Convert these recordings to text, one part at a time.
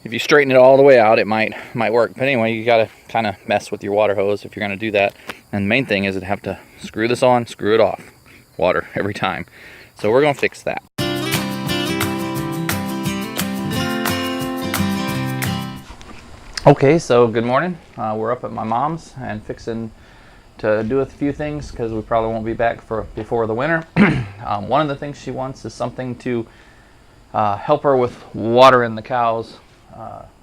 if you straighten it all the way out, it might work. But anyway, you gotta kind of mess with your water hose if you're gonna do that. And the main thing is to have to screw this on, screw it off. Water every time. So we're gonna fix that. Okay, so good morning. We're up at my mom's and fixing to do a few things because we probably won't be back before the winter. One of the things she wants is something to help her with watering the cows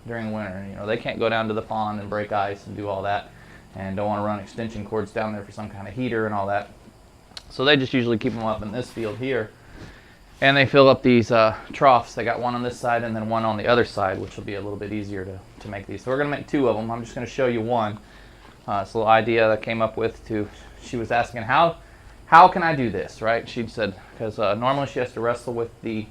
during winter. You know, they can't go down to the pond and break ice and do all that, and don't want to run extension cords down there for some kind of heater and all that. So they just usually keep them up in this field here, and they fill up these troughs. They got one on this side and then one on the other side, which will be a little bit easier to make these. So we're going to make two of them. I'm just going to show you one. It's a little idea that I came up with. She was asking how can I do this, right? She said because normally she has to wrestle with the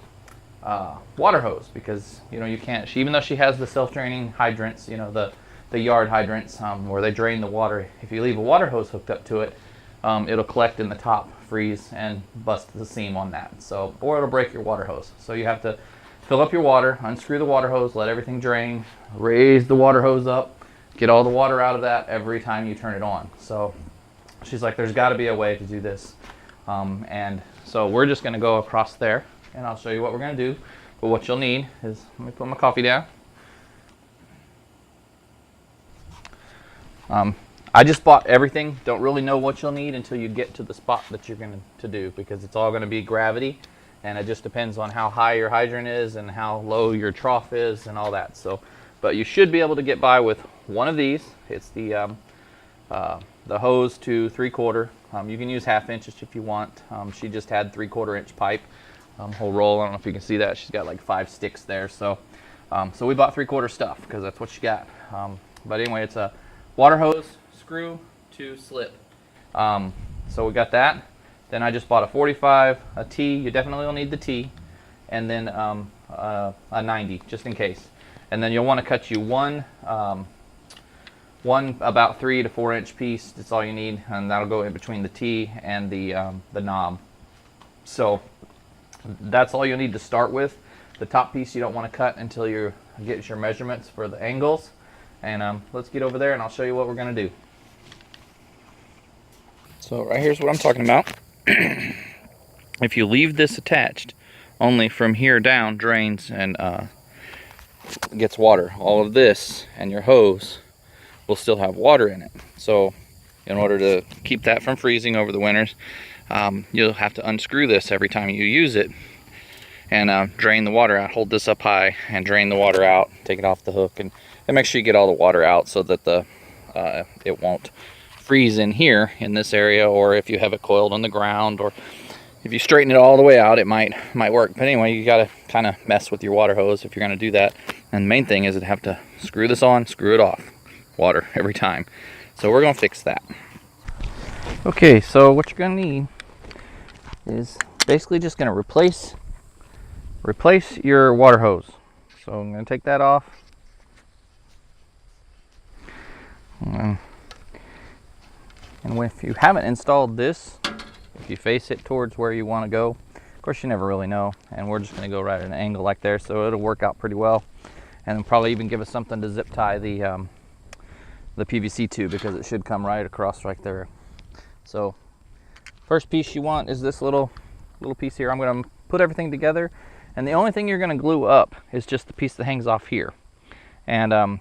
water hose because you can't. Even though she has the self-draining hydrants, the yard hydrants where they drain the water. If you leave a water hose hooked up to it, it'll collect in the top, freeze, and bust the seam on that. So, or it'll break your water hose. So you have to fill up your water, unscrew the water hose, let everything drain, raise the water hose up, get all the water out of that every time you turn it on. So she's like, there's got to be a way to do this. And so we're just going to go across there, and I'll show you what we're going to do. But what you'll need is, let me put my coffee down. I just bought everything. Don't really know what you'll need until you get to the spot that you're going to do, because it's all going to be gravity, and it just depends on how high your hydrant is and how low your trough is and all that. So, but you should be able to get by with one of these. It's the hose to 3/4. You can use 1/2 inch if you want. She just had 3/4 inch pipe, whole roll. I don't know if you can see that. She's got like 5 sticks there. So, so we bought 3/4 stuff because that's what she got. But anyway, it's a water hose, screw to slip. So we got that. Then I just bought a 45, a T. You definitely will need the T, and then a 90 just in case. And then you'll want to cut you one about 3 to 4 inch piece. That's all you need, and that'll go in between the T and the knob. So that's all you'll need to start with. The top piece you don't want to cut until you get your measurements for the angles. And let's get over there and I'll show you what we're going to do. So right here's what I'm talking about. If you leave this attached, only from here down drains and gets water. All of this and your hose will still have water in it. So in order to keep that from freezing over the winters, you'll have to unscrew this every time you use it and drain the water out. Hold this up high and drain the water out. Take it off the hook and make sure you get all the water out so that it won't freeze in here in this area, or if you have it coiled on the ground, or if you straighten it all the way out, it might work. But anyway, you gotta kind of mess with your water hose if you're gonna do that. And the main thing is to have to screw this on, screw it off. Water every time. So we're gonna fix that. Okay, so what you're gonna need is basically just gonna replace your water hose. So I'm gonna take that off. And if you haven't installed this, if you face it towards where you want to go, of course you never really know, and we're just going to go right at an angle like there, so it'll work out pretty well, and probably even give us something to zip tie the PVC to, because it should come right across right there. So first piece you want is this little piece here. I'm going to put everything together, and the only thing you're going to glue up is just the piece that hangs off here, and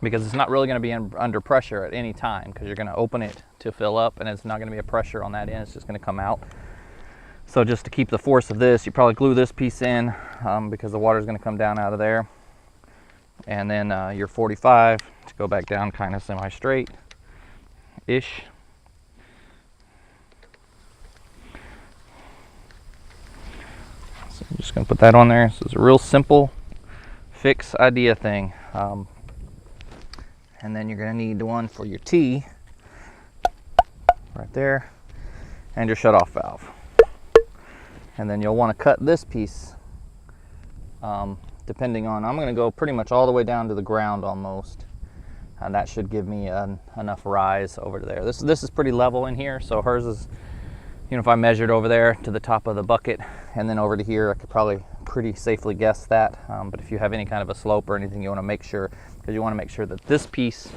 because it's not really going to be under pressure at any time, because you're going to open it to fill up, and it's not going to be a pressure on that end. It's just going to come out. So just to keep the force of this, you probably glue this piece in because the water is going to come down out of there. And then your 45 to go back down kind of semi-straight-ish. So I'm just going to put that on there. So it's a real simple fix idea thing. And then you're going to need the one for your T right there, and your shut-off valve. And then you'll want to cut this piece depending on, I'm going to go pretty much all the way down to the ground almost, and that should give me enough rise over to there. This is pretty level in here, so hers is, if I measured over there to the top of the bucket and then over to here, I could probably pretty safely guess that. But if you have any kind of a slope or anything, you want to make sure, because you want to make sure that this piece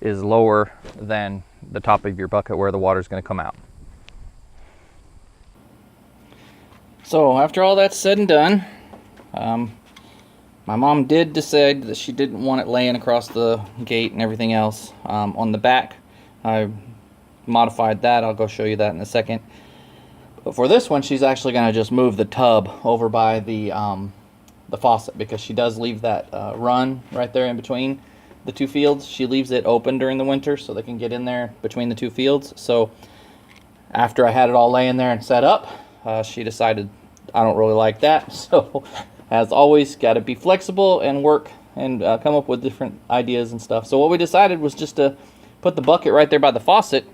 is lower than the top of your bucket where the water is going to come out. So after all that's said and done, my mom did decide that she didn't want it laying across the gate and everything else. On the back, I modified that. I'll go show you that in a second. But for this one, she's actually going to just move the tub over by the faucet, because she does leave that run right there in between the two fields. She leaves it open during the winter so they can get in there between the two fields. So after I had it all laying there and set up, she decided I don't really like that. So as always, got to be flexible and work and come up with different ideas and stuff. So what we decided was just to put the bucket right there by the faucet,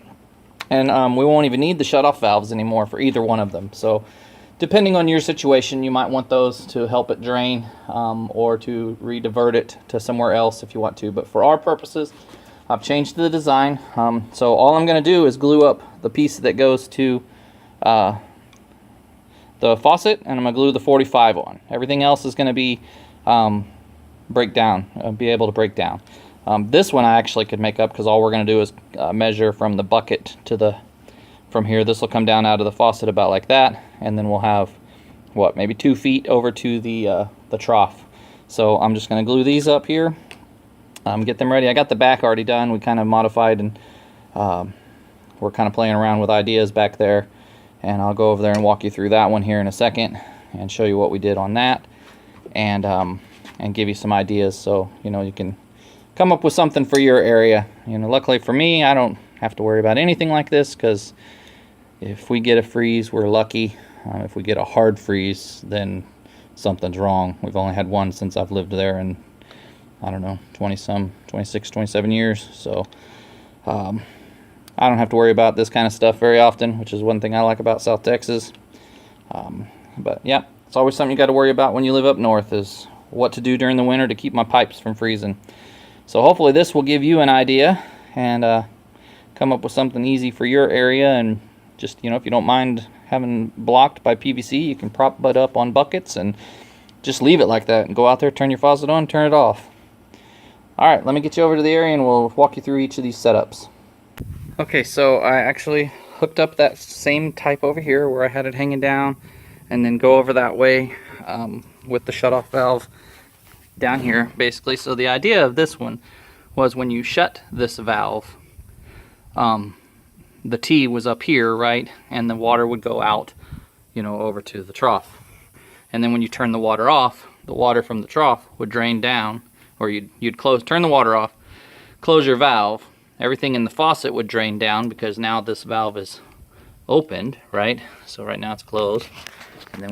and we won't even need the shutoff valves anymore for either one of them. So depending on your situation, you might want those to help it drain, or to re-divert it to somewhere else if you want to. But for our purposes, I've changed the design. So all I'm going to do is glue up the piece that goes to the faucet, and I'm going to glue the 45 on. Everything else is going to be be able to break down. This one I actually could make up, because all we're going to do is measure from the bucket to from here. This will come down out of the faucet about like that, and then we'll have, what, maybe 2 feet over to the trough. So I'm just going to glue these up here, get them ready. I got the back already done. We kind of modified, and we're kind of playing around with ideas back there. And I'll go over there and walk you through that one here in a second and show you what we did on that, and give you some ideas, so you can come up with something for your area. Luckily for me, I don't have to worry about anything like this, because if we get a freeze, we're lucky. If we get a hard freeze, then something's wrong. We've only had one since I've lived there in, I don't know, 26, 27 years. So I don't have to worry about this kind of stuff very often, which is one thing I like about South Texas. But yeah, it's always something you got to worry about when you live up north, is what to do during the winter to keep my pipes from freezing. So hopefully this will give you an idea, and come up with something easy for your area. And just, if you don't mind having blocked by PVC, you can prop it up on buckets and just leave it like that, and go out there, turn your faucet on, turn it off. Alright, let me get you over to the area and we'll walk you through each of these setups. Okay, so I actually hooked up that same type over here where I had it hanging down, and then go over that way with the shutoff valve down here, basically. So the idea of this one was, when you shut this valve, the T was up here, right, and the water would go out, over to the trough. And then when you turn the water off, the water from the trough would drain down, or you'd turn the water off, close your valve. Everything in the faucet would drain down, because now this valve is opened, right? So right now it's closed. And then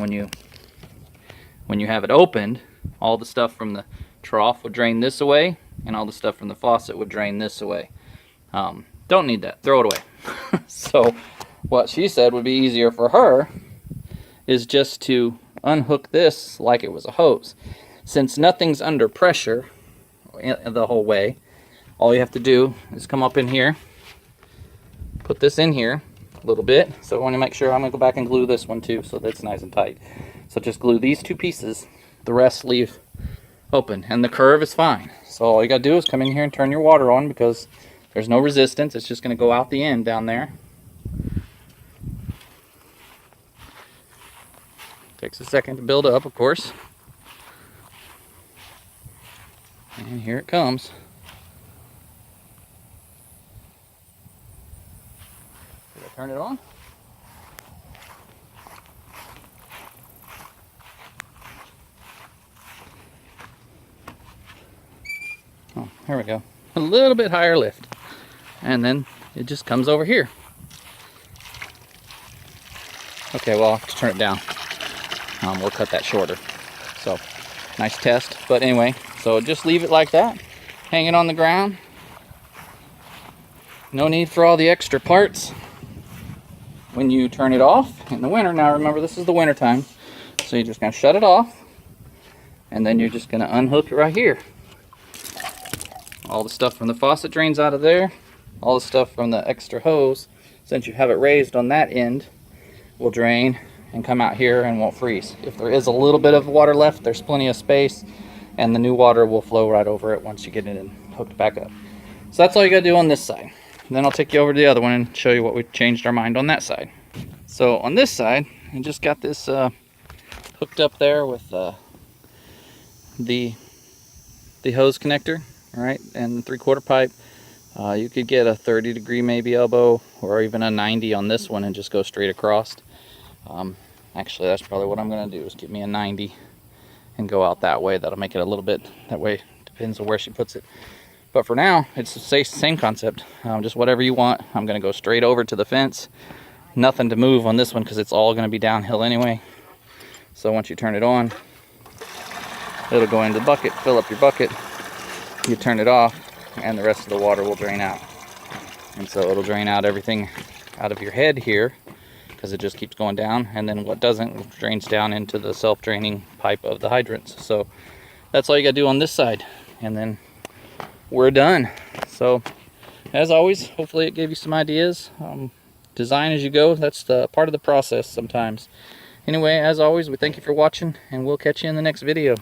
when you have it opened, all the stuff from the trough would drain this away, and all the stuff from the faucet would drain this away. Don't need that. Throw it away. So what she said would be easier for her is just to unhook this like it was a hose. Since nothing's under pressure the whole way, all you have to do is come up in here, put this in here a little bit. So I want to make sure, I'm going to go back and glue this one too, so that's nice and tight. So just glue these 2 pieces, the rest leave open, and the curve is fine. So all you got to do is come in here and turn your water on, because there's no resistance. It's just going to go out the end down there. Takes a second to build up, of course. And here it comes. Turn it on. Oh, here we go. A little bit higher lift. And then it just comes over here. Okay, well, I'll have to turn it down. We'll cut that shorter. So, nice test. But anyway, so just leave it like that, hanging on the ground. No need for all the extra parts. When you turn it off in the winter, now remember this is the winter time, so you're just going to shut it off, and then you're just going to unhook it right here. All the stuff from the faucet drains out of there. All the stuff from the extra hose, since you have it raised on that end, will drain and come out here and won't freeze. If there is a little bit of water left, there's plenty of space, and the new water will flow right over it once you get it in, hooked back up. So that's all you gotta do on this side. And then I'll take you over to the other one and show you what we changed our mind on that side. So on this side, I just got this hooked up there with the hose connector, all right, and 3/4 pipe. You could get a 30-degree maybe elbow, or even a 90 on this one and just go straight across. Actually, that's probably what I'm gonna do, is get me a 90 and go out that way. That'll make it a little bit, that way, depends on where she puts it. But for now, it's the same concept, just whatever you want. I'm gonna go straight over to the fence. Nothing to move on this one because it's all gonna be downhill anyway. So once you turn it on, it'll go into the bucket, fill up your bucket, you turn it off, and the rest of the water will drain out. And so it'll drain out everything out of your head here, because it just keeps going down, and then what doesn't drains down into the self-draining pipe of the hydrants. So that's all you gotta do on this side, and then we're done. So as always, hopefully it gave you some ideas. Design as you go, that's the part of the process sometimes. Anyway, as always, we thank you for watching, and we'll catch you in the next video.